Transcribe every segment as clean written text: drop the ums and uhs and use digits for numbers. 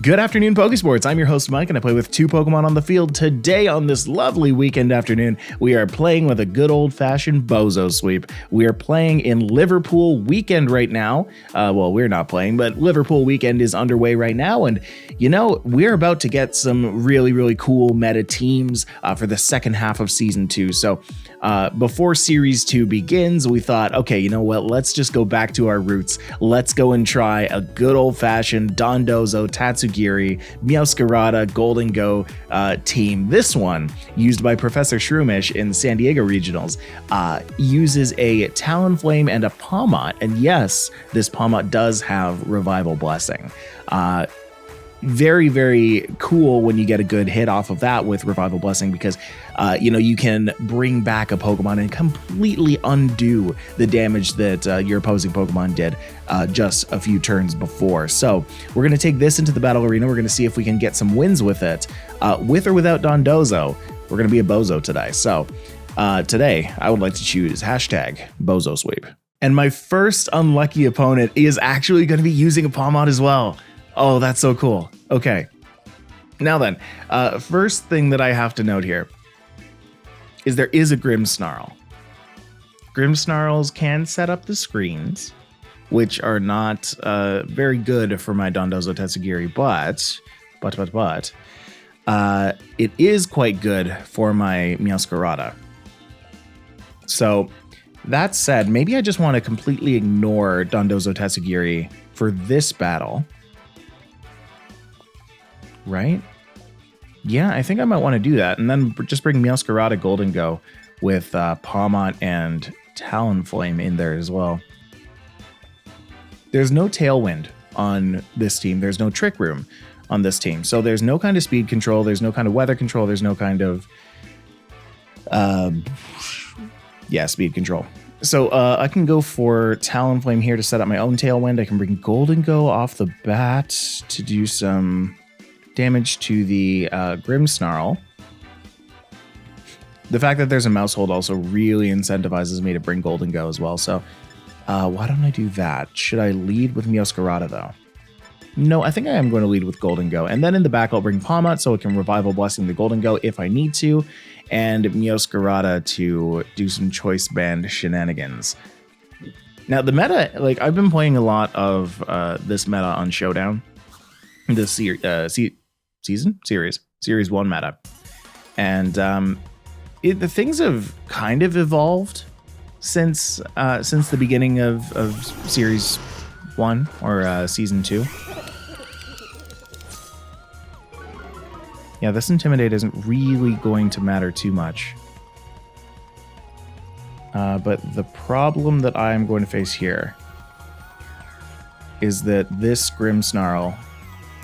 Good afternoon, Pokesports. I'm your host, Mike, and I play with two Pokemon on the field. Today, on this lovely weekend afternoon, we are playing with a good old-fashioned bozo sweep. We are playing in Liverpool weekend right now. Well, we're not playing, but Liverpool weekend is underway right now, and you know, we're about to get some really cool meta teams for the second half of Season 2. So before Series 2 begins, we thought, okay, you know what, let's just go back to our roots. Let's go and try a good old-fashioned DONDOZO, Tatsugiri, Meowscarada, Golden Go team. This one, used by Professor Shroomish in the San Diego Regionals, uses a Talonflame and a Pawmot, and yes, this Pawmot does have Revival Blessing. Very cool when you get a good hit off of that with Revival Blessing, because you know, you can bring back a Pokemon and completely undo the damage that your opposing Pokemon did just a few turns before. So we're going to take this into the battle arena. We're going to see if we can get some wins with it, with or without DONDOZO. We're going to be a bozo today. So today I would like to choose hashtag bozo sweep. And my first unlucky opponent is actually going to be using a Pawmot as well. Oh, that's so cool. Okay. Now then, first thing that I have to note here is there is a Grimmsnarl. Grimmsnarls can set up the screens, which are not very good for my DONDOZO Tatsugiri, but it is quite good for my Meowscarada. So that said, maybe I just want to completely ignore DONDOZO Tatsugiri for this battle. Right? Yeah, I think I might want to do that. And then just bring Meowscarada Golden Go with Pawmot and Talonflame in there as well. There's no Tailwind on this team. There's no Trick Room on this team. So there's no kind of speed control. There's no kind of weather control. There's no kind of... speed control. So I can go for Talonflame here to set up my own Tailwind. I can bring Golden Go off the bat to do some damage to the Grimmsnarl. The fact that there's a mouse hold also really incentivizes me to bring Golden Go as well. So why don't I do that? Should I lead with Meowscarada though? No, I think I am going to lead with Golden Go. And then in the back, I'll bring Pawmot so it can Revival Blessing the Golden Go if I need to. And Meowscarada to do some Choice Band shenanigans. Now the meta, like I've been playing a lot of this meta on Showdown. This series 1 meta, and the things have kind of evolved since the beginning of series 1 or season 2. Yeah, this Intimidate isn't really going to matter too much, but the problem that I'm going to face here is that this Grimmsnarl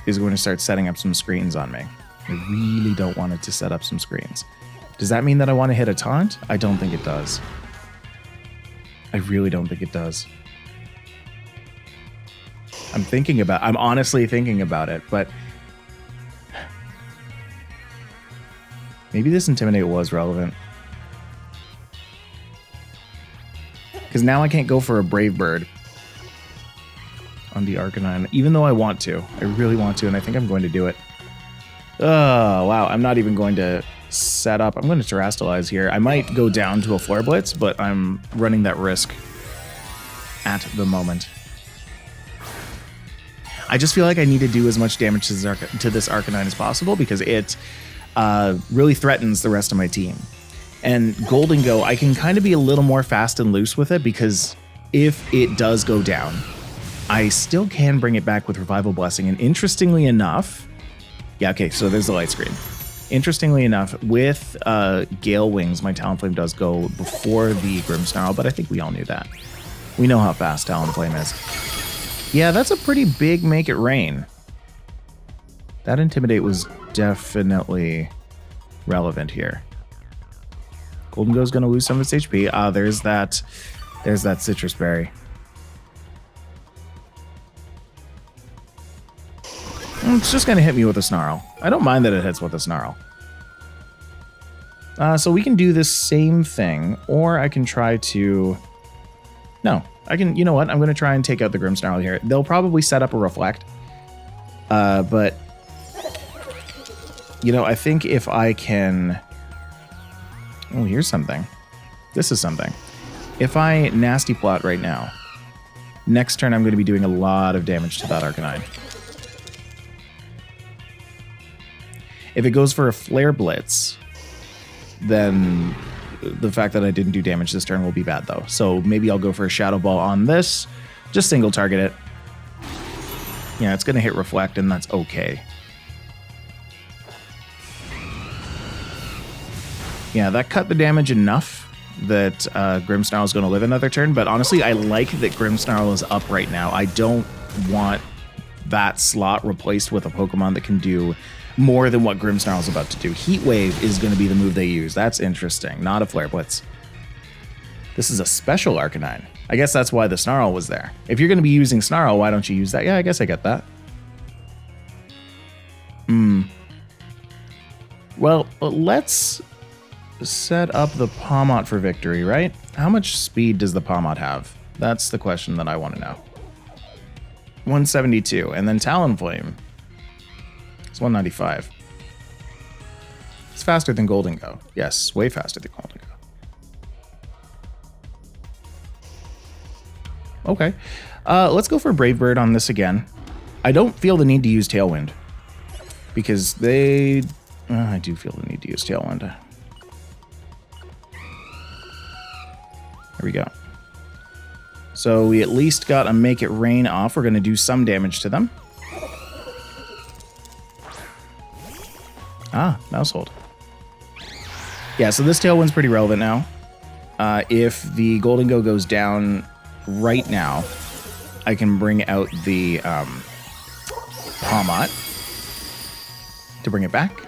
is going to start setting up some screens on me. I really don't want it to set up some screens. Does that mean that I want to hit a taunt? I don't think it does. I really don't think it does. I'm honestly thinking about it, but maybe this Intimidate was relevant. Because now I can't go for a Brave Bird on the Arcanine, even though I want to. I really want to, and I think I'm going to do it. Oh, wow. I'm not even going to set up. I'm going to Terrastalize here. I might go down to a Flare Blitz, but I'm running that risk at the moment. I just feel like I need to do as much damage to this Arcanine as possible because it really threatens the rest of my team. And Golden Go, I can kind of be a little more fast and loose with it because if it does go down, I still can bring it back with Revival Blessing, and interestingly enough, yeah, okay, so there's the light screen. Interestingly enough, with Gale Wings, my Talonflame does go before the Grimmsnarl, but I think we all knew that. We know how fast Talonflame is. Yeah, that's a pretty big Make It Rain. That Intimidate was definitely relevant here. Golden Go's going to lose some of its HP. There's that Citrus Berry. It's just going to hit me with a Snarl. I don't mind that it hits with a Snarl. So we can do this same thing, or I can try to... No, I can... You know what? I'm going to try and take out the Grimmsnarl here. They'll probably set up a Reflect, but You know, I think if I can... Oh, here's something. This is something. If I nasty plot right now, next turn I'm going to be doing a lot of damage to that Arcanine. If it goes for a Flare Blitz, then the fact that I didn't do damage this turn will be bad, though. So maybe I'll go for a Shadow Ball on this. Just single target it. Yeah, it's going to hit Reflect, and that's okay. Yeah, that cut the damage enough that Grimmsnarl is going to live another turn. But honestly, I like that Grimmsnarl is up right now. I don't want that slot replaced with a Pokemon that can do more than what Grimmsnarl is about to do. Heat Wave is going to be the move they use. That's interesting. Not a Flare Blitz. This is a special Arcanine. I guess that's why the Snarl was there. If you're going to be using Snarl, why don't you use that? Yeah, I guess I get that. Well, let's set up the Pawmot for victory, right? How much speed does the Pawmot have? That's the question that I want to know. 172. And then Talonflame. It's 195. It's faster than Goldengo. Yes, way faster than Goldengo. Okay. Let's go for Brave Bird on this again. I don't feel the need to use Tailwind. Because they... I do feel the need to use Tailwind. There we go. So we at least got a Make It Rain off. We're going to do some damage to them. Ah, Mousehold. Yeah, so this Tailwind's pretty relevant now. If the Goldengo goes down right now, I can bring out the Pawmot to bring it back.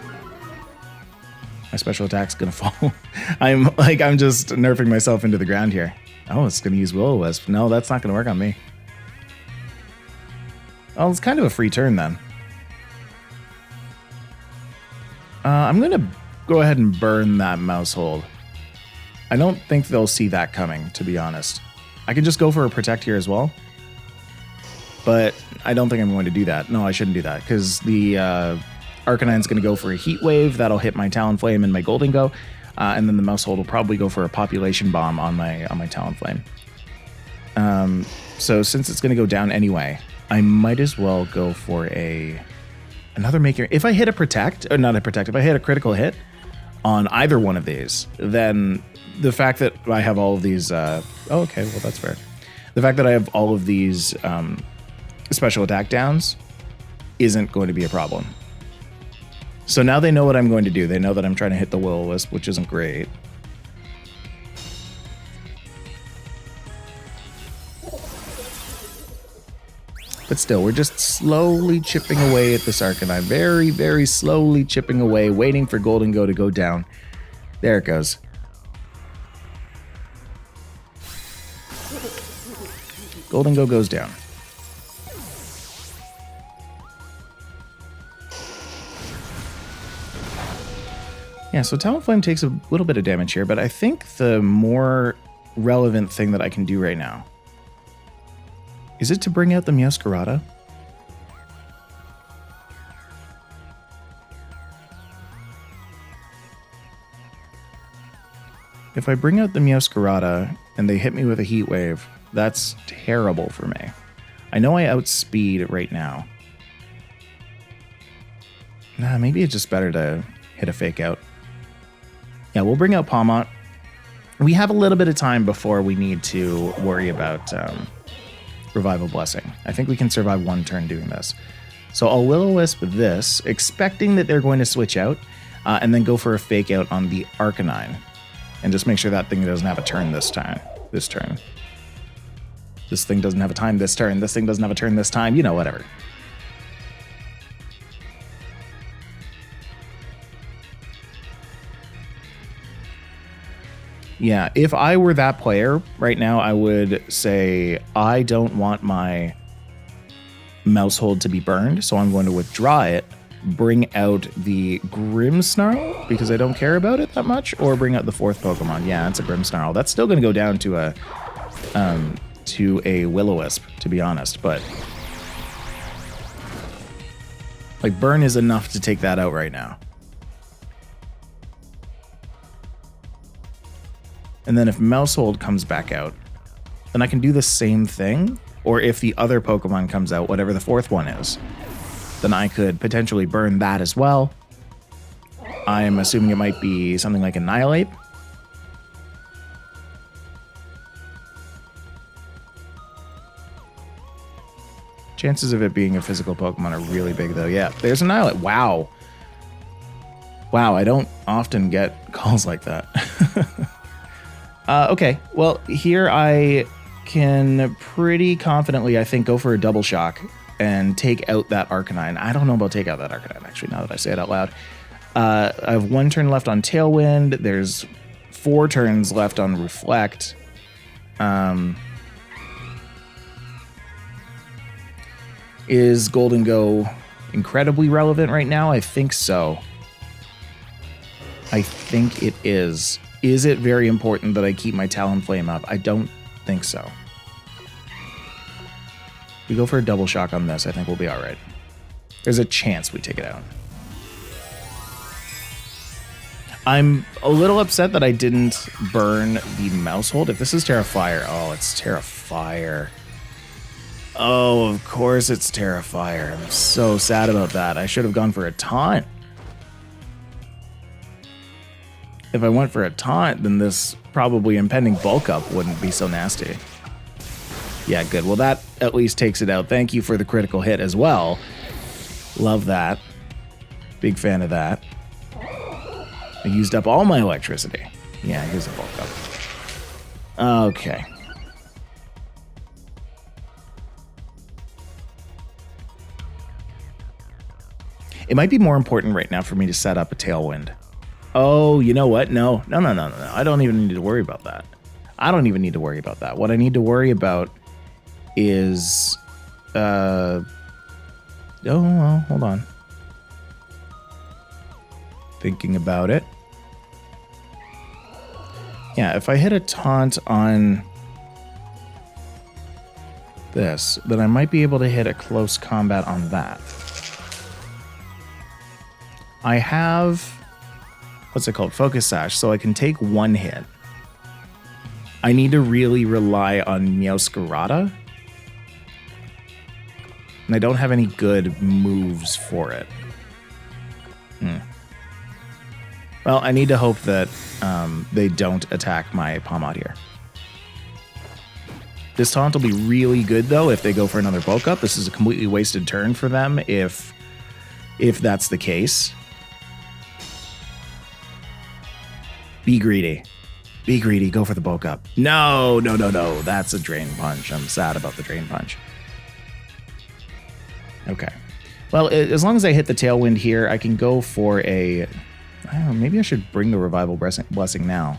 My special attack's gonna fall. I'm just nerfing myself into the ground here. Oh, it's gonna use Will-O-Wisp. No, that's not gonna work on me. Oh, it's kind of a free turn then. I'm going to go ahead and burn that Mousehold. I don't think they'll see that coming, to be honest. I could just go for a Protect here as well. But I don't think I'm going to do that. No, I shouldn't do that, because the Arcanine's going to go for a Heat Wave. That'll hit my Talonflame and my Goldengo. And then the Mousehold will probably go for a Population Bomb on my Talonflame. So since it's going to go down anyway, I might as well go for another Maker. If I hit a Protect, or not a Protect, if I hit a critical hit on either one of these, then the fact that I have all of these, oh, okay, well, that's fair. The fact that I have all of these special attack downs isn't going to be a problem. So now they know what I'm going to do. They know that I'm trying to hit the Will-O-Wisp, which isn't great. But still, we're just slowly chipping away at this Arcanine. Very, very slowly chipping away, waiting for Goldengo to go down. There it goes. Goldengo goes down. Yeah, so Talonflame takes a little bit of damage here, but I think the more relevant thing that I can do right now is it to bring out the Meowscarada? If I bring out the Meowscarada and they hit me with a Heat Wave, that's terrible for me. I know I outspeed right now. Nah, maybe it's just better to hit a Fake Out. Yeah, we'll bring out Pawmot. We have a little bit of time before we need to worry about Revival Blessing. I think we can survive one turn doing this. So I'll Will-O-Wisp this, expecting that they're going to switch out, and then go for a Fake Out on the Arcanine. And just make sure that thing doesn't have a turn this time. This turn. This thing doesn't have a time this turn. This thing doesn't have a turn this time. You know, whatever. Yeah, if I were that player right now, I would say I don't want my Mousehold to be burned, so I'm going to withdraw it, bring out the Grimmsnarl, because I don't care about it that much, or bring out the fourth Pokemon. Yeah, it's a Grimmsnarl. That's still going to go down to a Will-O-Wisp, to be honest, but like burn is enough to take that out right now. And then if Mousehold comes back out, then I can do the same thing. Or if the other Pokemon comes out, whatever the fourth one is, then I could potentially burn that as well. I'm assuming it might be something like Annihilate. Chances of it being a physical Pokemon are really big, though. Yeah, there's Annihilate. Wow. Wow, I don't often get calls like that. Okay, well, here I can pretty confidently, I think, go for a Double Shock and take out that Arcanine. I don't know about take out that Arcanine, actually, now that I say it out loud. I have 1 turn left on Tailwind. There's 4 turns left on Reflect. Is Golden Go incredibly relevant right now? I think so. I think it is. Is it very important that I keep my Talonflame up? I don't think so. We go for a Double Shock on this. I think we'll be all right. There's a chance we take it out. I'm a little upset that I didn't burn the Mousehold. If this is Tera Fire, oh, it's Tera Fire. Oh, of course it's Tera Fire. I'm so sad about that. I should have gone for a Taunt. If I went for a Taunt, then this probably impending bulk up wouldn't be so nasty. Yeah, good. Well, that at least takes it out. Thank you for the critical hit as well. Love that. Big fan of that. I used up all my electricity. Yeah, here's a bulk up. Okay. It might be more important right now for me to set up a Tailwind. Oh, you know what? No. I don't even need to worry about that. I don't even need to worry about that. What I need to worry about is... oh, well, hold on. Thinking about it. Yeah, if I hit a Taunt on this, then I might be able to hit a close combat on that. I have... what's it called? Focus Sash, so I can take 1 hit. I need to really rely on Meowscarada. And I don't have any good moves for it. Well, I need to hope that they don't attack my Pawmot here. This Taunt will be really good, though, if they go for another bulk up. This is a completely wasted turn for them if that's the case. Be greedy. Be greedy. Go for the bulk up. No. That's a Drain Punch. I'm sad about the Drain Punch. Okay. Well, as long as I hit the Tailwind here, I can go for a... I don't know, maybe I should bring the Revival Blessing now.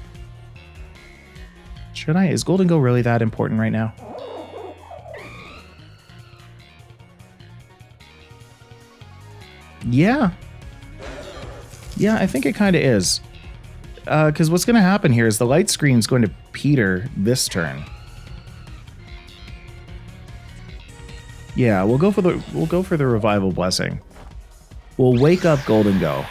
Should I? Is Golden Go really that important right now? Yeah. Yeah, I think it kind of is. Because what's going to happen here is the light screen is going to peter this turn. Yeah, we'll go for the Revival Blessing. We'll wake up Golden Go.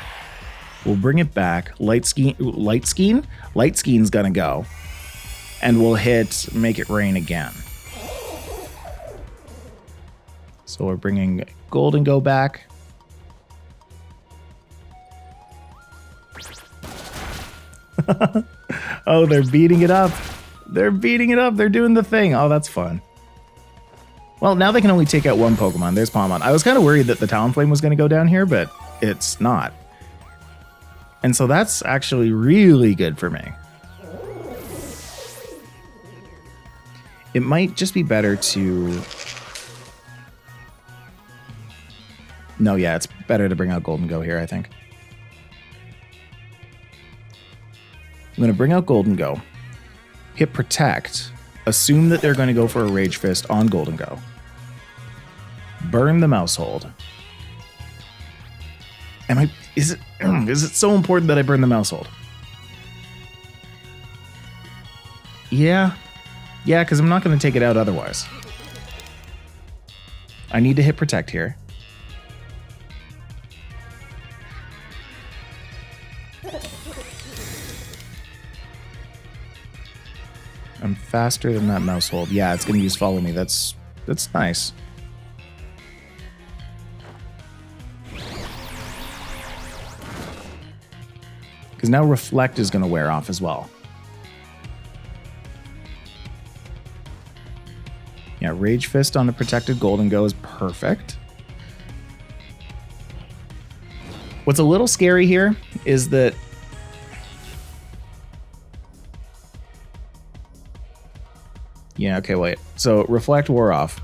We'll bring it back. Light Skeen's gonna go, and we'll hit Make It Rain again. So we're bringing Golden Go back. Oh, they're beating it up. They're beating it up. They're doing the thing. Oh, that's fun. Well, now they can only take out 1 Pokemon. There's Pawmot. I was kind of worried that the Talonflame was going to go down here, but it's not. And so that's actually really good for me. It might just be better to... No, yeah, it's better to bring out Golden Go here, I think. I'm going to bring out Golden Go, hit Protect, assume that they're going to go for a Rage Fist on Golden Go, burn the Mousehold. Is it so important that I burn the Mousehold? Yeah, because I'm not going to take it out otherwise. I need to hit Protect here. I'm faster than that mouse hold. Yeah, it's going to use follow me. That's nice. Because now reflect is going to wear off as well. Yeah, Rage Fist on the protected Golden Go is perfect. What's a little scary here is that yeah, okay, wait. So reflect wore off.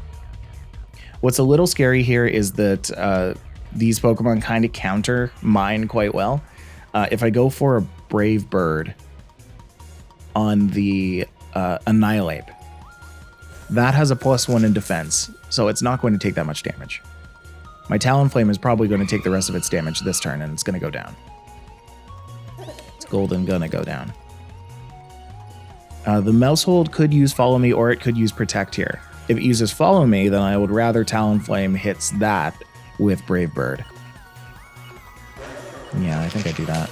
What's a little scary here is that these Pokemon kind of counter mine quite well. If I go for a Brave Bird on the Annihilate, that has a +1 in defense, so it's not going to take that much damage. My Talonflame is probably going to take the rest of its damage this turn, and it's going to go down. It's golden gonna go down. The mouse hold could use Follow Me, or it could use Protect here. If it uses Follow Me, then I would rather Talonflame hits that with Brave Bird. Yeah, I think I do that.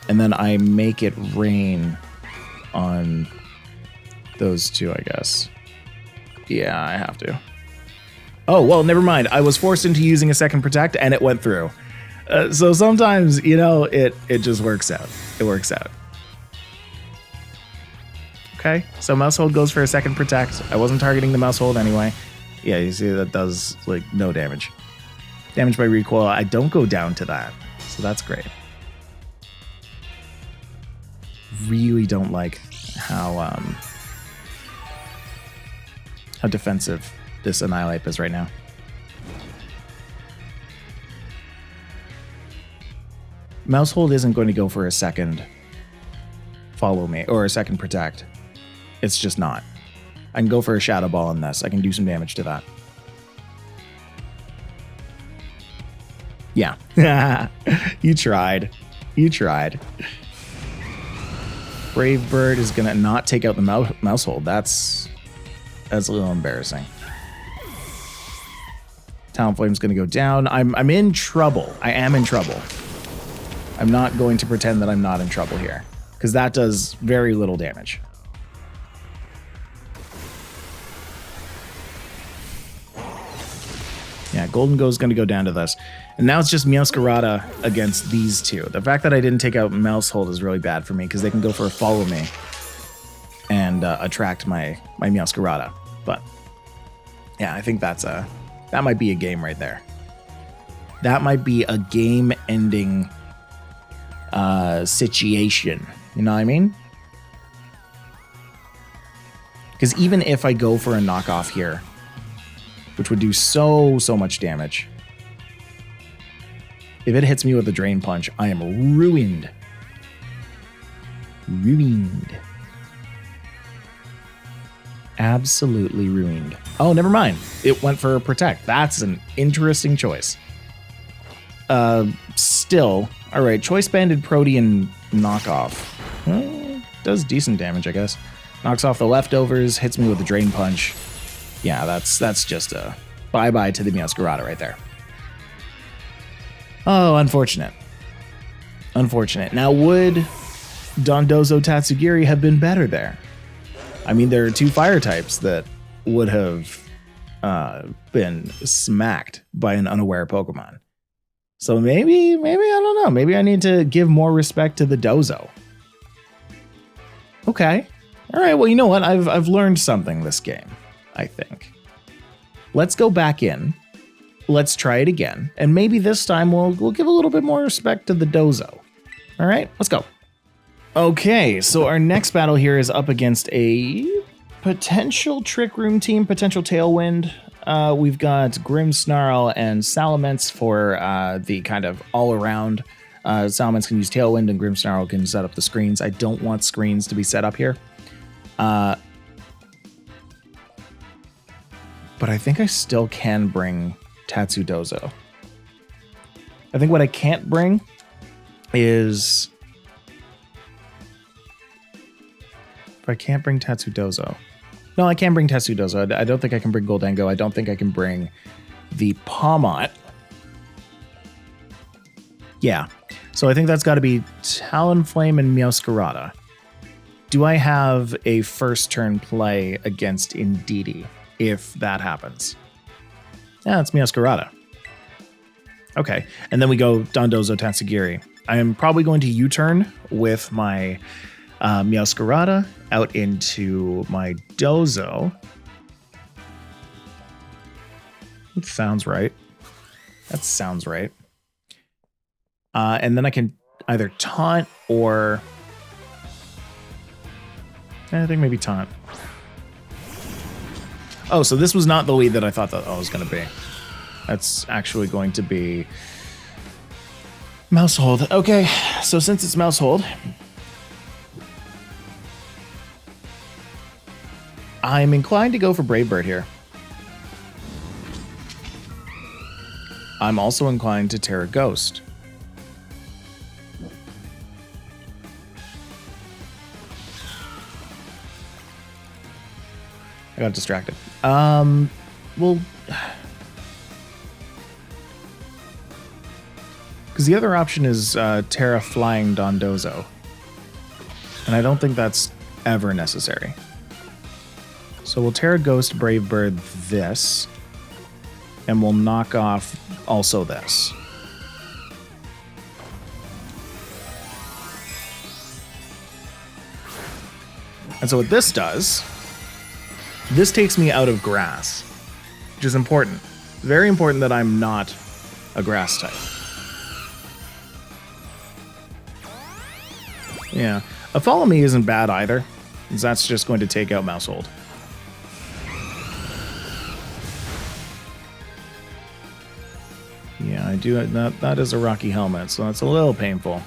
And then I make it rain on those two, I guess. Yeah, I have to. Oh, well, never mind. I was forced into using a second Protect, and it went through. So sometimes, you know, it just works out. It works out. Okay, so mouse hold goes for a second Protect. I wasn't targeting the mouse hold anyway. Yeah, you see that does, like, no damage. Damage by recoil. I don't go down to that, so that's great. Really don't like how defensive this Annihilate is right now. Mouse hold isn't going to go for a second Follow Me or a second Protect. It's just not. I can go for a Shadow Ball on this. I can do some damage to that. Yeah. You tried. You tried. Brave Bird is going to not take out the mouse hold. That's a little embarrassing. Talonflame's going to go down. I'm in trouble. I am in trouble. I'm not going to pretend that I'm not in trouble here, because that does very little damage. Yeah, Golden Go is going to go down to this. And now it's just Meowscarada against these two. The fact that I didn't take out Mouse Hold is really bad for me, because they can go for a Follow Me and attract my Meowscarada. But yeah, I think that might be a game right there. That might be a game-ending situation. You know what I mean? Because even if I go for a knockoff here, which would do so much damage, if it hits me with a Drain Punch, I am ruined. Ruined. Absolutely ruined. Oh, never mind. It went for a Protect. That's an interesting choice. Still, all right. Choice Banded Protean knockoff. Does decent damage, I guess. Knocks off the leftovers. Hits me with a Drain Punch. Yeah, that's just a bye-bye to the Meowscarada right there. Oh, unfortunate. Unfortunate. Now, would Dondozo Tatsugiri have been better there? I mean, there are two fire types that would have been smacked by an unaware Pokemon. So maybe, I don't know. Maybe I need to give more respect to the Dozo. Okay. All right, well, you know what? I've learned something this game, I think. Let's go back in. Let's try it again. And maybe this time we'll give a little bit more respect to the Dozo. All right, let's go. Okay, so our next battle here is up against a potential Trick Room team, potential Tailwind. We've got Grimmsnarl and Salamence for the kind of all-around. Salamence can use Tailwind and Grimmsnarl can set up the screens. I don't want screens to be set up here. But I think I still can bring Tatsudozo. I think what I can't bring is... If I can't bring Tatsudozo. No, I can bring Tatsudozo. I don't think I can bring Goldango. I don't think I can bring the Pawmot. Yeah. So I think that's got to be Talonflame and Meowscarada. Do I have a first turn play against Indeedee if that happens? Yeah, it's Meowscarada. Okay, and then we go Dondozo Tatsugiri. I am probably going to U-turn with my Meowscarada out into my Dozo. That sounds right. That sounds right. And then I can either taunt or... I think maybe taunt. Oh, so this was not the lead that I thought that I was going to be. That's actually going to be Mouse Hold. Okay, so since it's Mouse Hold, I'm inclined to go for Brave Bird here. I'm also inclined to Tera Ghost. I got distracted. Well, because the other option is Tera flying Dondozo, and I don't think that's ever necessary. So we'll Tera Ghost Brave Bird this, and we'll knock off also this. And so what this does, this takes me out of grass, which is important. Very important that I'm not a grass type. Yeah, a Follow Me isn't bad either, because that's just going to take out Mouse Hold. Yeah, I do. That is a Rocky Helmet, so that's a little painful.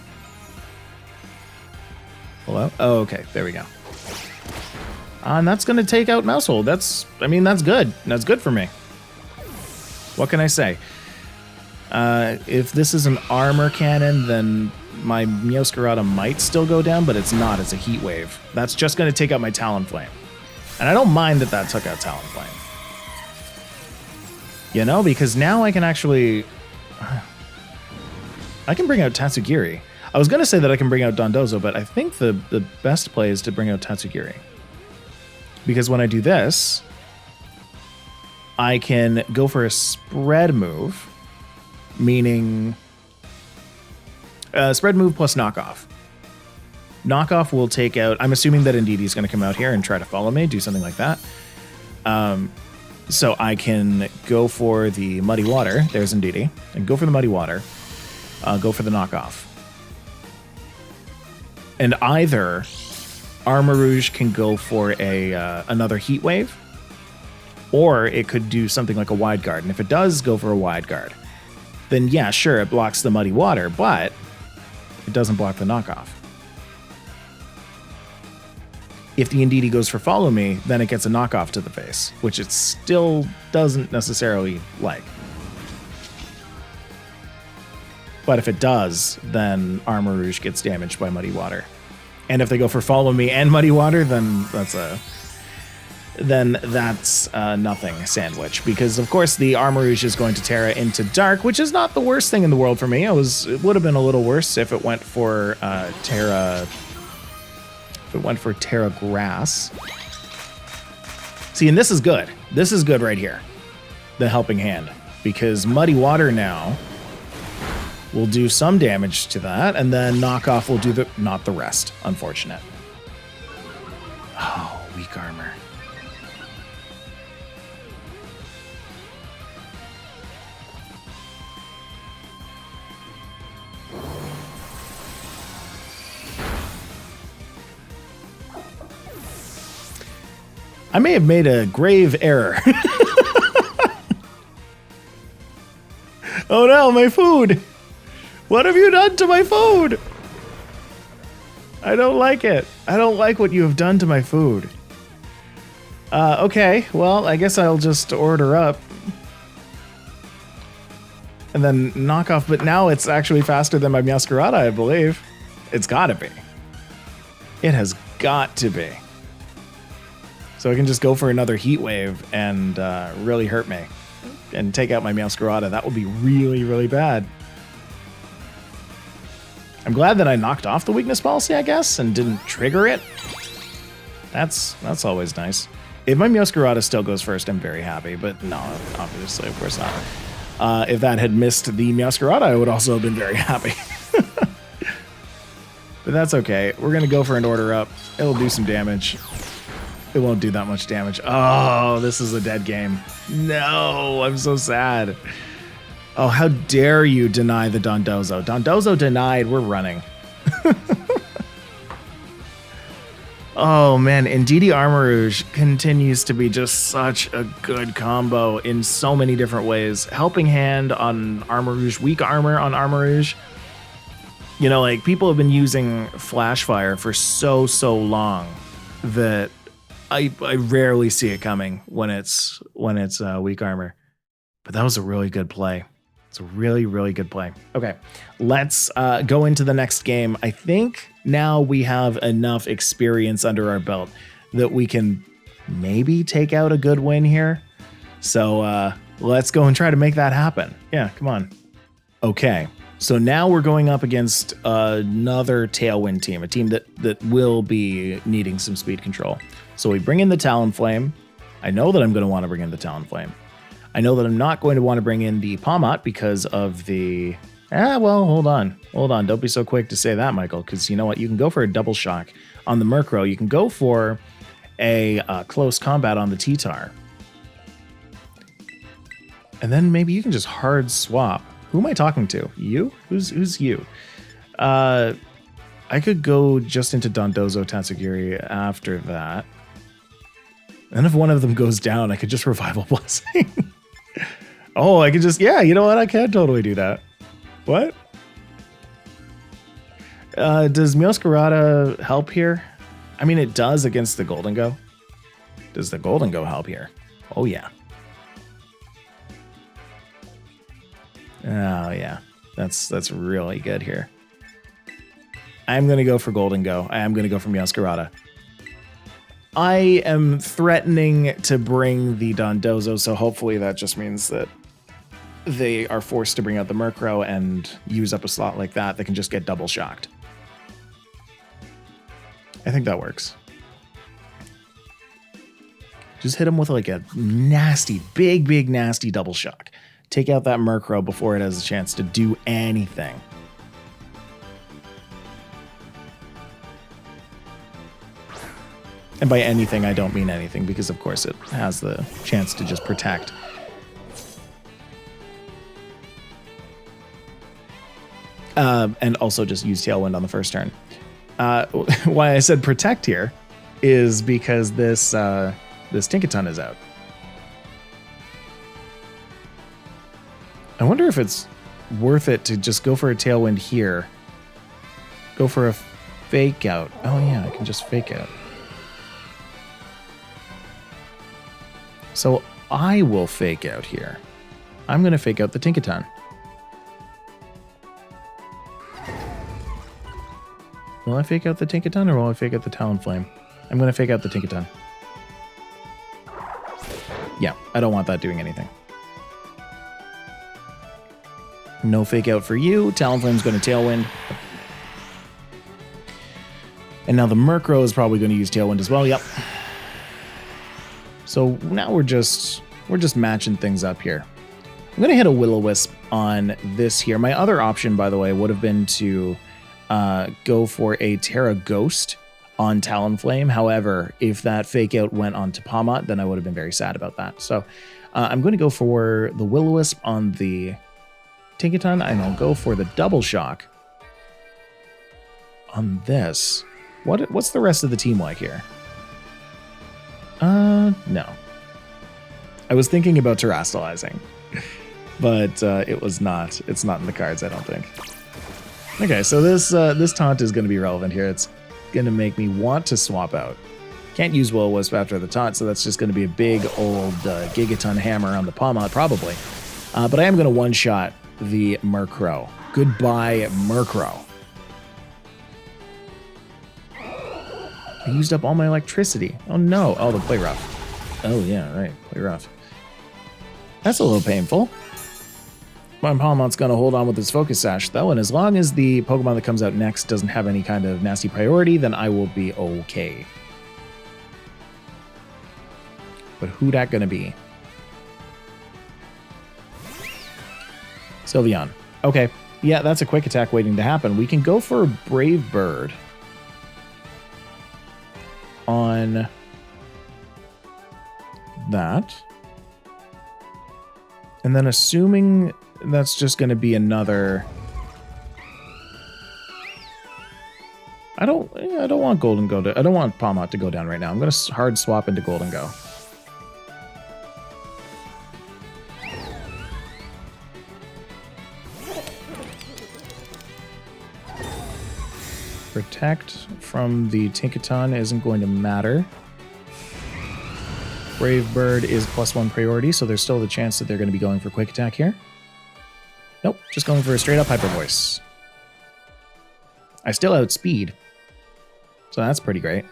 Hello? Oh, okay, there we go. And that's going to take out Mouse Hold. I mean, that's good. That's good for me. What can I say? If this is an armor cannon, then my Meowscarada might still go down, but it's not. It's a Heat Wave. That's just going to take out my Talonflame. And I don't mind that that took out Talonflame. You know, because now I can actually... I can bring out Tatsugiri. I was going to say that I can bring out Dondozo, but I think the best play is to bring out Tatsugiri. Because when I do this, I can go for a spread move, meaning spread move plus knockoff. Knockoff will take out... I'm assuming that Indeedee is going to come out here and try to follow me, do something like that. So I can go for the Muddy Water. There's Indeedee. And go for the Muddy Water. Go for the knockoff. And either Armarouge can go for another Heat Wave, or it could do something like a Wide Guard. And if it does go for a Wide Guard, then yeah, sure, it blocks the Muddy Water, but it doesn't block the knockoff. If the Indeedee goes for Follow Me, then it gets a knockoff to the face, which it still doesn't necessarily like. But if it does, then Armarouge gets damaged by Muddy Water. And if they go for Follow Me and Muddy Water, then that's nothing sandwich. Because of course the Armarouge is going to Tera into Dark, which is not the worst thing in the world for me. It would have been a little worse if it went for Tera. If it went for Tera Grass. See, and this is good. This is good right here. The helping hand. Because Muddy Water now will do some damage to that, and then knockoff will do not the rest. Unfortunate. Oh, weak armor. I may have made a grave error. Oh no, my food! What have you done to my food? I don't like it. I don't like what you have done to my food. Okay, well, I guess I'll just order up. And then knock off, but now it's actually faster than my Meowscarada, I believe. It's gotta be. It has got to be. So I can just go for another Heat Wave and really hurt me. And take out my Meowscarada. That would be really, really bad. I'm glad that I knocked off the weakness policy, I guess, and didn't trigger it. That's always nice. If my Meowscarada still goes first, I'm very happy, but no, obviously, of course not. If that had missed the Meowscarada, I would also have been very happy. But that's okay. We're going to go for an order up. It'll do some damage. It won't do that much damage. Oh, this is a dead game. No, I'm so sad. Oh, how dare you deny the Dondozo. Dondozo denied. We're running. Oh, man. Indeedee Armarouge continues to be just such a good combo in so many different ways. Helping Hand on Armarouge, Weak Armor on Armarouge. You know, like, people have been using Flash Fire for so long that I rarely see it coming when it's Weak Armor. But that was a really good play. It's a really good play. Okay, let's go into the next game. I think now we have enough experience under our belt that we can maybe take out a good win here. So let's go and try to make that happen. Yeah, come on. Okay. So now we're going up against another Tailwind team, a team that will be needing some speed control. So we bring in the Talonflame. I know that I'm going to want to bring in the Talonflame. I know that I'm not going to want to bring in the Pawmot because of the... well, hold on. Don't be so quick to say that, Michael, because you know what? You can go for a double shock on the Murkrow. You can go for a close combat on the T-Tar. And then maybe you can just hard swap. Who am I talking to? You? Who's you? I could go just into Dondozo Tatsugiri after that. And if one of them goes down, I could just Revival Blessing. Oh, I could just... Yeah, you know what? I can totally do that. What? Does Meowscarada help here? I mean, it does against the Goldengo. Does the Goldengo help here? Oh, yeah. Oh, yeah. That's really good here. I'm going to go for Goldengo. I am going to go for Meowscarada. I am threatening to bring the Dondozo, so hopefully that just means that they are forced to bring out the Murkrow and use up a slot like that. They can just get double shocked. I think that works. Just hit him with like a nasty, big, nasty double shock. Take out that Murkrow before it has a chance to do anything. And by anything, I don't mean anything, because of course it has the chance to just protect. And also just use Tailwind on the first turn. Why I said protect here is because this Tinkaton is out. I wonder if it's worth it to just go for a Tailwind here. Go for a fake out. Oh yeah, I can just fake out. So I will fake out here. I'm going to fake out the Tinkaton. Will I fake out the Tinkaton or will I fake out the Talonflame? I'm going to fake out the Tinkaton. Yeah, I don't want that doing anything. No fake out for you. Talonflame's going to Tailwind. And now the Murkrow is probably going to use Tailwind as well. Yep. So now we're just matching things up here. I'm going to hit a Will-O-Wisp on this here. My other option, by the way, would have been to go for a Tera Ghost on Talonflame. However, if that fake out went on to Pawmot, then I would have been very sad about that. So I'm going to go for the Will-O-Wisp on the Tinkaton, and I'll go for the double shock on this. What's the rest of the team like here? No. I was thinking about terastallizing, but it was not. It's not in the cards, I don't think. Okay, so this taunt is going to be relevant here. It's going to make me want to swap out. Can't use Will-O-Wisp after the taunt, so that's just going to be a big old Gigaton hammer on the Pawmot, probably. But I am going to one-shot the Murkrow. Goodbye, Murkrow. I used up all my electricity. Oh no. Oh, the Play Rough. Oh yeah, right. Play Rough. That's a little painful. My Pawmot's going to hold on with his Focus Sash, though, and as long as the Pokemon that comes out next doesn't have any kind of nasty priority, then I will be okay. But who that gonna be? Sylveon. Okay. Yeah, that's a quick attack waiting to happen. We can go for a Brave Bird on that. And then assuming that's just going to be another... I don't want Golden Go to... I don't want Pawmot to go down right now. I'm going to hard swap into Golden Go. Protect from the Tinkaton isn't going to matter. Brave Bird is +1 priority, so there's still the chance that they're going to be going for Quick Attack here. Nope, just going for a straight up Hyper Voice. I still outspeed, so that's pretty great.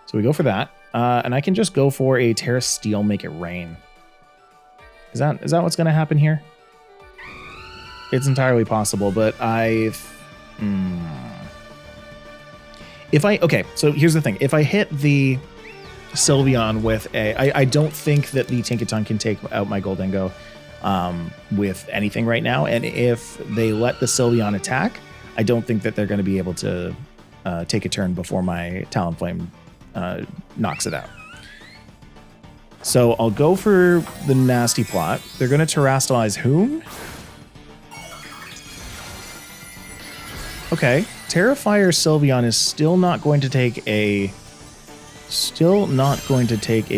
So we go for that, and I can just go for a Tera Steel, make it rain. Is that what's going to happen here? It's entirely possible, but okay, so here's the thing. If I hit the Sylveon with I don't think that the Tinkaton can take out my Goldengo with anything right now, and if they let the Sylveon attack, I don't think that they're going to be able to take a turn before my Talonflame knocks it out. So I'll go for the Nasty Plot. They're going to Terrastalize whom? Okay, Terrifier Sylveon is still not going to take a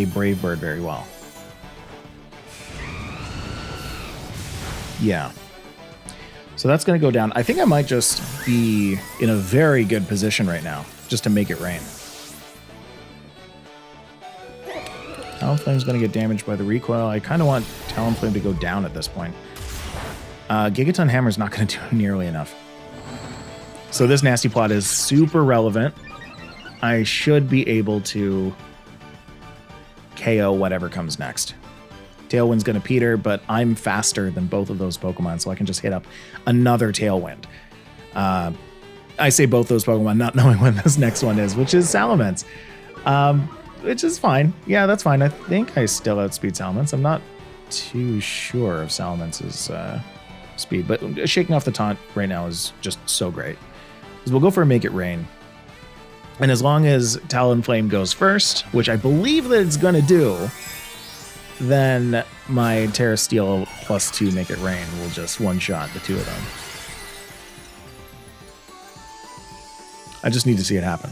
Brave Bird very well. Yeah. So that's going to go down. I think I might just be in a very good position right now, just to make it rain. Talonflame's going to get damaged by the recoil. I kind of want Talonflame to go down at this point. Gigaton Hammer's not going to do nearly enough. So this Nasty Plot is super relevant. I should be able to KO whatever comes next. Tailwind's going to Peter, but I'm faster than both of those Pokemon, so I can just hit up another Tailwind. I say both those Pokemon not knowing when this next one is, which is Salamence. Which is fine. Yeah, that's fine. I think I still outspeed Salamence. I'm not too sure of Salamence's speed, but shaking off the taunt right now is just so great. Because we'll go for a Make It Rain. And as long as Talonflame goes first, which I believe that it's going to do, then my Tera Steel +2 Make It Rain will just one-shot the two of them. I just need to see it happen.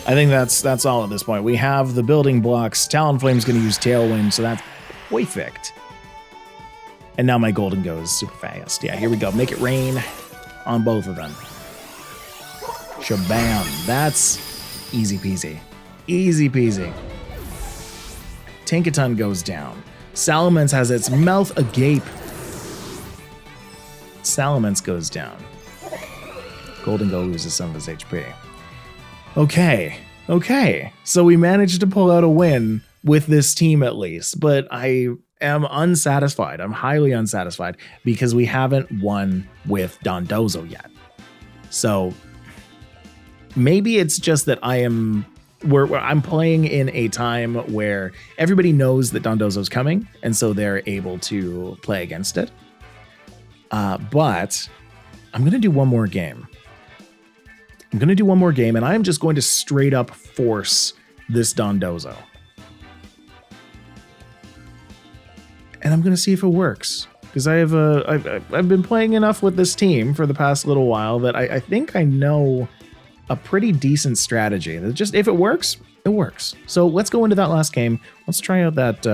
I think that's all at this point. We have the building blocks. Talonflame's going to use Tailwind, so that's perfect. And now my Golden goes super fast. Yeah, here we go. Make It Rain on both of them. Shabam. That's easy peasy. Easy peasy. Tinkaton goes down. Salamence has its mouth agape. Salamence goes down. Golden Go loses some of his HP. Okay. So we managed to pull out a win with this team at least, but I am unsatisfied. I'm highly unsatisfied because we haven't won with DONDOZO yet. So maybe it's just that I'm playing in a time where everybody knows that DONDOZO's coming, and so they're able to play against it. But I'm going to do one more game. And I'm just going to straight up force this DONDOZO. And I'm going to see if it works. Because I've been playing enough with this team for the past little while that I think I know a pretty decent strategy. That just, if it works, it works. So let's go into that last game. Let's try out that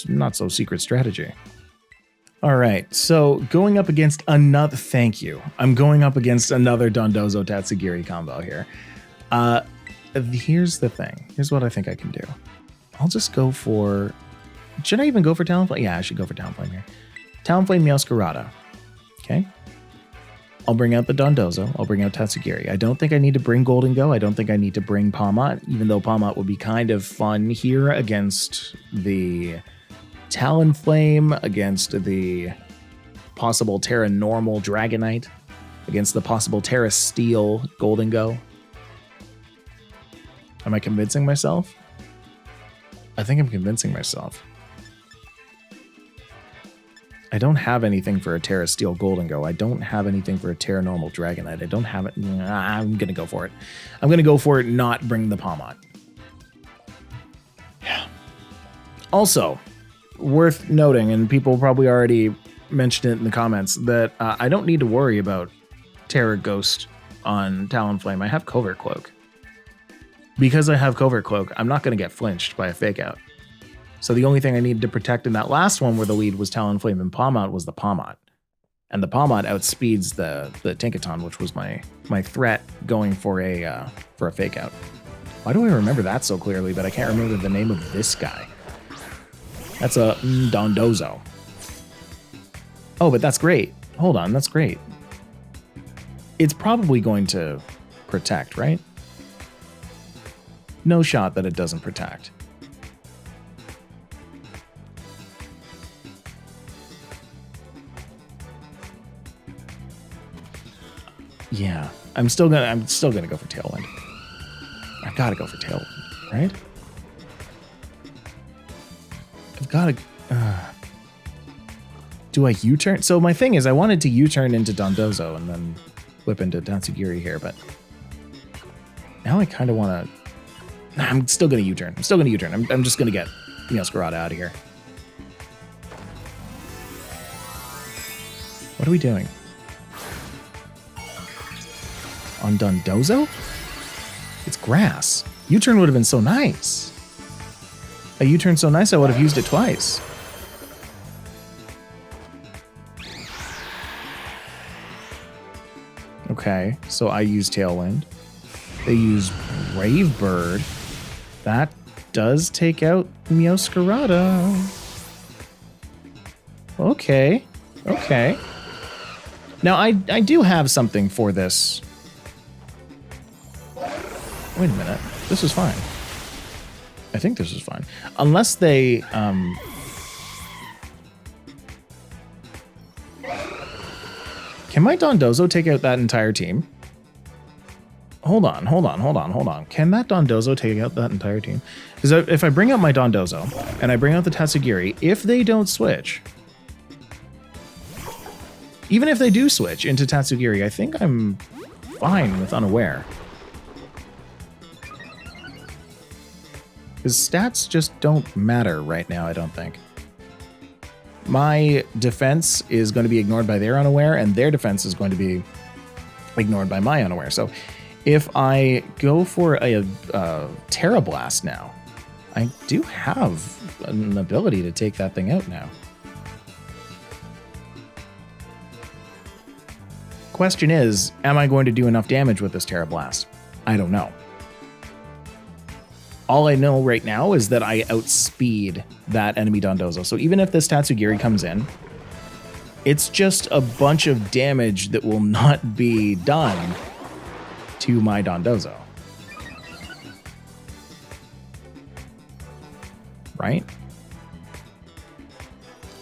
not so secret strategy. All right, so going up against another, thank you. I'm going up against another DONDOZO Tatsugiri combo here. Here's the thing. Here's what I think I can do. I'll just go for, should I even go for Talonflame? Yeah, I should go for Talonflame here. Talonflame Meowscarada. Okay. I'll bring out the DONDOZO. I'll bring out Tatsugiri. I don't think I need to bring Golden Go. I don't think I need to bring Pawmot, even though Pawmot would be kind of fun here against the Talonflame, against the possible Tera Normal Dragonite, against the possible Tera Steel Golden Go. Am I convincing myself? I think I'm convincing myself. I don't have anything for a Tera Steel Golden Go. I don't have anything for a Tera Normal Dragonite. I don't have it. I'm going to go for it. I'm going to go for it, not bring the Pawmot. Yeah. Also, worth noting, and people probably already mentioned it in the comments, that I don't need to worry about Tera Ghost on Talonflame. I have Covert Cloak. Because I have Covert Cloak, I'm not going to get flinched by a Fake Out. So the only thing I needed to protect in that last one where the lead was Talonflame and Pawmot was the Pawmot. And the Pawmot outspeeds the Tinkaton, which was my threat going for a Fake Out. Why do I remember that so clearly, but I can't remember the name of this guy? That's a Dondozo. Oh, but that's great. Hold on, that's great. It's probably going to protect, right? No shot that it doesn't protect. Yeah, I'm still gonna go for Tailwind. I've got to go for Tailwind, right? I've got to. Do I U-turn? So my thing is, I wanted to U-turn into Dondozo and then whip into Tatsugiri here, but now I kind of want to. I'm still gonna U-turn. I'm still gonna U-turn. I'm just gonna get Meowscarada out of here. What are we doing? On Dondozo? It's grass. U-turn would have been so nice. A U-turn so nice I would have used it twice. Okay, so I use Tailwind. They use Brave Bird. That does take out Meowscarada. Okay, okay. Now I do have something for this. Wait a minute. This is fine. I think this is fine. Unless they... Can my Dondozo take out that entire team? Hold on. Can that Dondozo take out that entire team? Because if I bring out my Dondozo, and I bring out the Tatsugiri, if they don't switch... Even if they do switch into Tatsugiri, I think I'm fine with Unaware. His stats just don't matter right now, I don't think. My defense is going to be ignored by their Unaware, and their defense is going to be ignored by my Unaware. So if I go for a Tera Blast now, I do have an ability to take that thing out now. Question is, am I going to do enough damage with this Tera Blast? I don't know. All I know right now is that I outspeed that enemy Dondozo. So even if this Tatsugiri comes in, it's just a bunch of damage that will not be done to my Dondozo. Right?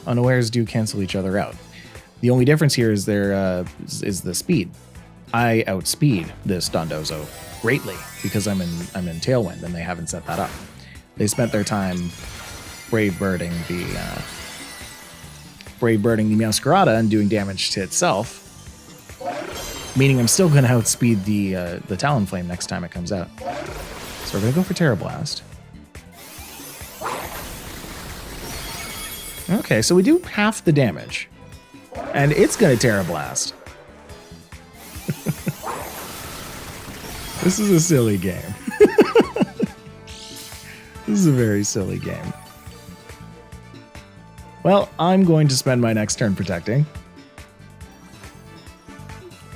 Unawares do cancel each other out. The only difference here is is the speed. I outspeed this Dondozo greatly because I'm in Tailwind and they haven't set that up. They spent their time brave birding the Meowscarada and doing damage to itself, meaning I'm still going to outspeed the Talonflame next time it comes out. So we're going to go for Tera Blast. Okay, so we do half the damage, and it's going to Tera Blast. This is a silly game. This is a very silly game. Well, I'm going to spend my next turn protecting.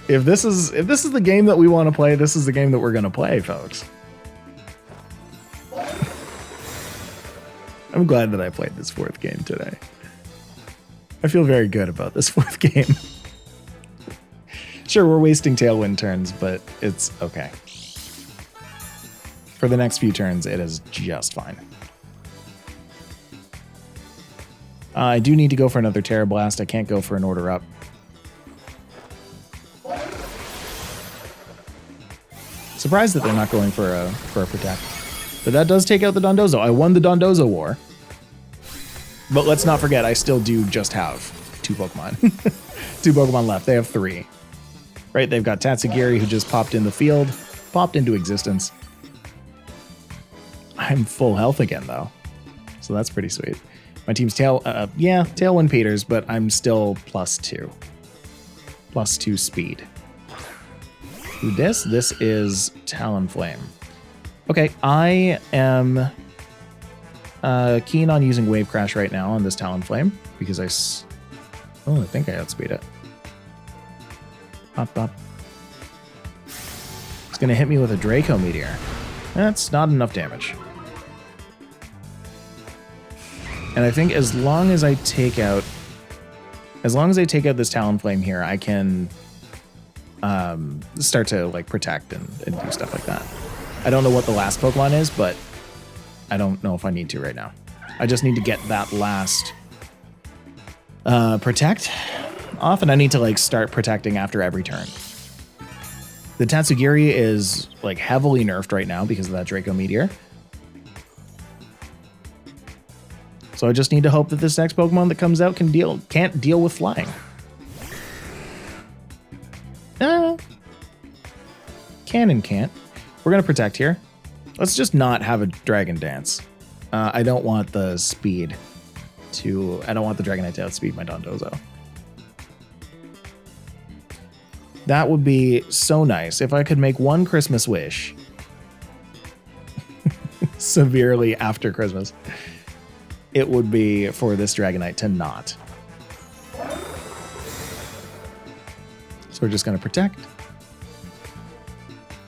If this is the game that we want to play, this is the game that we're going to play, folks. I'm glad that I played this fourth game today. I feel very good about this fourth game. Sure, we're wasting Tailwind turns, but it's okay. For the next few turns, it is just fine. I do need to go for another Tera Blast. I can't go for an Order Up. Surprised that they're not going for a Protect. But that does take out the Dondozo. I won the Dondozo war. But let's not forget, I still do just have 2 Pokemon. 2 Pokemon left. They have 3. Right, they've got Tatsugiri, who just popped in the field. Popped into existence. I'm full health again, though. So that's pretty sweet. My team's Tailwind Peters, but I'm still +2. +2 speed. Who this? This is Talonflame. Okay, I am keen on using Wave Crash right now on this Talonflame because I think I outspeed it. Up. It's going to hit me with a Draco Meteor. That's not enough damage. And I think as long as I take out this Talonflame here, I can start to like protect and do stuff like that. I don't know what the last Pokemon is, but I don't know if I need to right now. I just need to get that last protect off, and I need to like start protecting after every turn. The Tatsugiri is like heavily nerfed right now because of that Draco Meteor. So I just need to hope that this next Pokemon that comes out can't deal with flying. Can and can't. We're going to protect here. Let's just not have a Dragon Dance. I don't want the speed I don't want the Dragonite to outspeed my Dondozo. That would be so nice if I could make one Christmas wish. Severely after Christmas. It would be for this Dragonite to not. So we're just going to protect.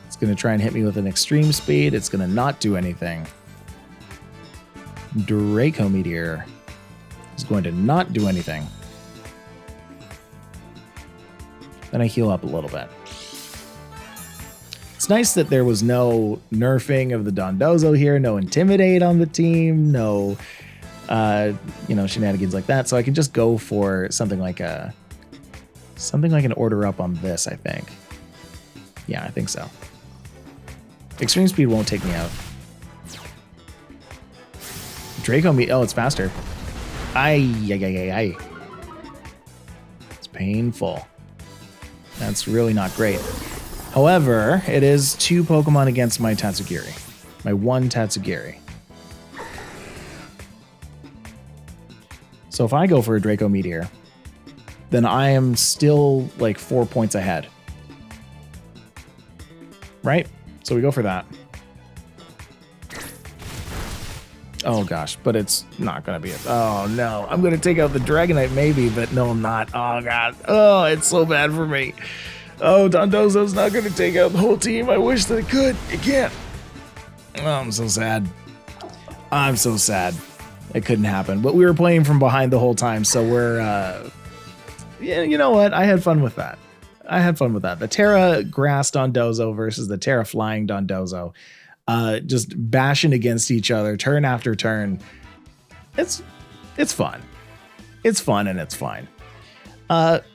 It's going to try and hit me with an extreme speed. It's going to not do anything. Draco Meteor is going to not do anything. Then I heal up a little bit. It's nice that there was no nerfing of the Dondozo here, no Intimidate on the team, no shenanigans like that. So I can just go for something like an order up on this, I think. Yeah, I think so. Extreme speed won't take me out. Draco Meteor, it's faster. Ay. It's painful. That's really not great. However, it is 2 Pokemon against my Tatsugiri. My 1 Tatsugiri. So if I go for a Draco Meteor, then I am still like 4 points ahead. Right? So we go for that. Oh gosh, but it's not going to be it. Oh no, I'm going to take out the Dragonite maybe, but no, I'm not. Oh god. Oh, it's so bad for me. Oh, Dondozo's not going to take out the whole team. I wish that it could. It can't. Oh, I'm so sad. I'm so sad. It couldn't happen. But we were playing from behind the whole time, so we're... yeah, you know what? I had fun with that. The Tera Grass Dondozo versus the Tera Flying Dondozo. Just bashing against each other, turn after turn. It's fun. It's fun and it's fine.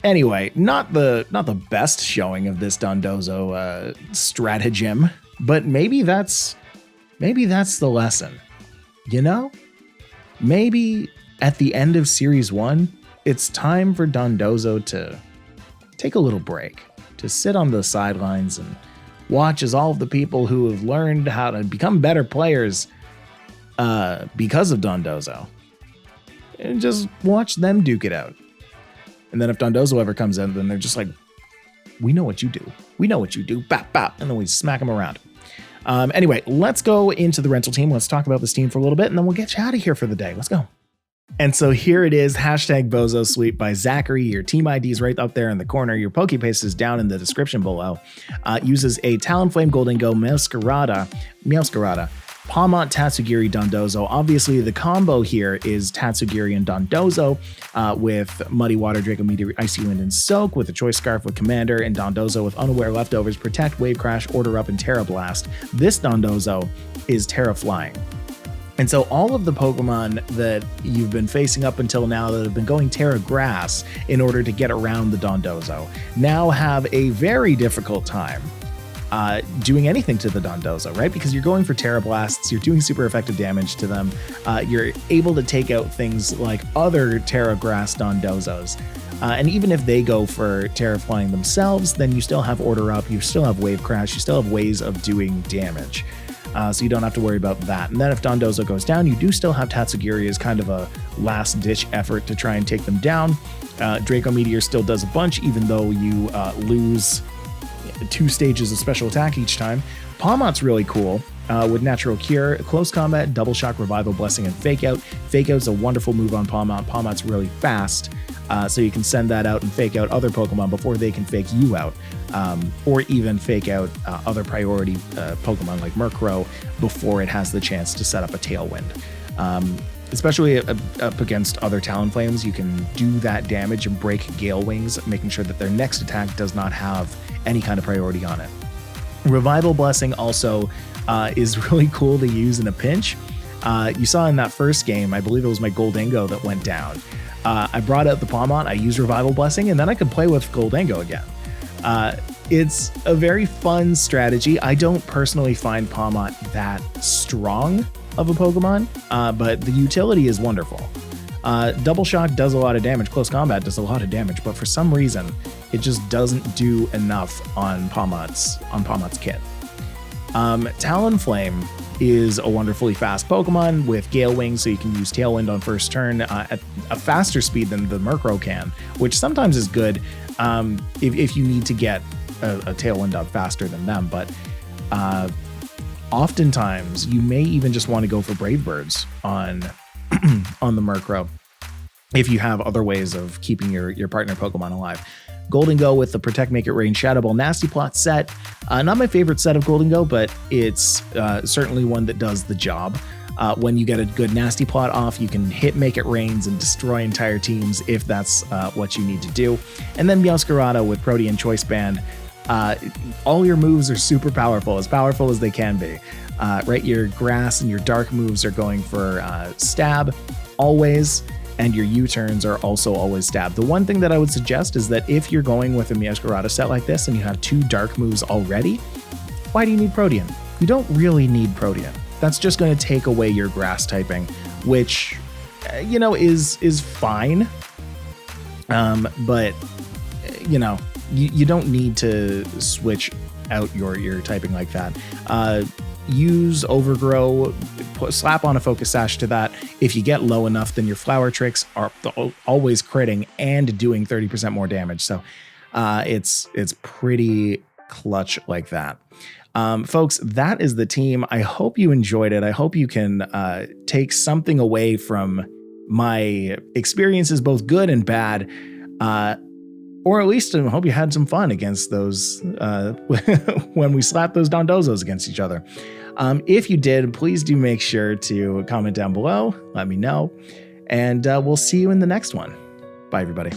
Anyway, not the best showing of this Dondozo stratagem, but maybe that's the lesson. You know? Maybe at the end of Series 1, it's time for Dondozo to take a little break, to sit on the sidelines and watch as all of the people who have learned how to become better players because of Dondozo, and just watch them duke it out. And then if Dondozo ever comes in, then they're just like, we know what you do. We know what you do. Bap, bap. And then we smack them around. Anyway, let's go into the rental team. Let's talk about this team for a little bit, and then we'll get you out of here for the day. Let's go. And so here it is, #Bozo Sweep by Zachary. Your team ID is right up there in the corner. Your Pokepaste is down in the description below. Uses a Talonflame, Goldengo, Meowscarada, Pawmot, Tatsugiri, Dondozo. Obviously, the combo here is Tatsugiri and Dondozo with Muddy Water, Draco Meteor, Icy Wind, and Soak, with a Choice Scarf with Commander, and Dondozo with Unaware Leftovers, Protect, Wave Crash, Order Up, and Tera Blast. This Dondozo is Tera Flying. And so all of the Pokemon that you've been facing up until now that have been going Tera Grass in order to get around the Dondozo now have a very difficult time doing anything to the Dondozo, right? Because you're going for Tera Blasts, you're doing super effective damage to them. You're able to take out things like other Tera Grass Dondozos. And even if they go for Terraflying themselves, then you still have Order Up, you still have Wave Crash, you still have ways of doing damage. So you don't have to worry about that. And then if Dondozo goes down, you do still have Tatsugiri as kind of a last-ditch effort to try and take them down. Draco Meteor still does a bunch, even though you lose 2 stages of special attack each time. Pawmot's really cool with Natural Cure, Close Combat, Double Shock, Revival Blessing, and Fake Out. Fake Out's a wonderful move on Pawmot. Pawmot's really fast, so you can send that out and fake out other Pokemon before they can fake you out, or even fake out other priority Pokemon like Murkrow before it has the chance to set up a Tailwind. Especially up against other Talonflames, you can do that damage and break Gale Wings, making sure that their next attack does not have any kind of priority on it. Revival Blessing also is really cool to use in a pinch. You saw in that first game, I believe it was my Goldingo that went down. I brought out the Pawmot, I used Revival Blessing, and then I could play with Goldingo again. It's a very fun strategy. I don't personally find Pawmot that strong of a Pokemon, but the utility is wonderful. Double Shock does a lot of damage, Close Combat does a lot of damage, but for some reason, it just doesn't do enough on Pawmot's kit. Talonflame is a wonderfully fast Pokemon with Gale Wings, so you can use Tailwind on first turn at a faster speed than the Murkrow can, which sometimes is good if you need to get a Tailwind up faster than them, but oftentimes you may even just want to go for Brave Birds on the Murkrow if you have other ways of keeping your partner Pokemon alive. Goldingo with the Protect, Make It Rain, Shadow Ball, Nasty Plot set. Not my favorite set of Goldingo, but it's certainly one that does the job. When you get a good Nasty Plot off, you can hit Make It Rains and destroy entire teams if that's what you need to do. And then Meowscarada with Protean Choice Band. All your moves are super powerful as they can be. Right, your Grass and your Dark moves are going for Stab always, and your U-turns are also always Stab. The one thing that I would suggest is that if you're going with a Meowscarada set like this and you have 2 Dark moves already, why do you need Protean? You don't really need Protean. That's just going to take away your Grass typing, which, is fine. But, you don't need to switch out your typing like that. Use Overgrow, slap on a Focus Sash to that. If you get low enough, then your Flower Tricks are always critting and doing 30% more damage. So it's pretty clutch like that. Folks, that is the team. I hope you enjoyed it. I hope you can take something away from my experiences, both good and bad. Or at least I hope you had some fun against those when we slap those Dondozos against each other. If you did, please do make sure to comment down below. Let me know. And we'll see you in the next one. Bye, everybody.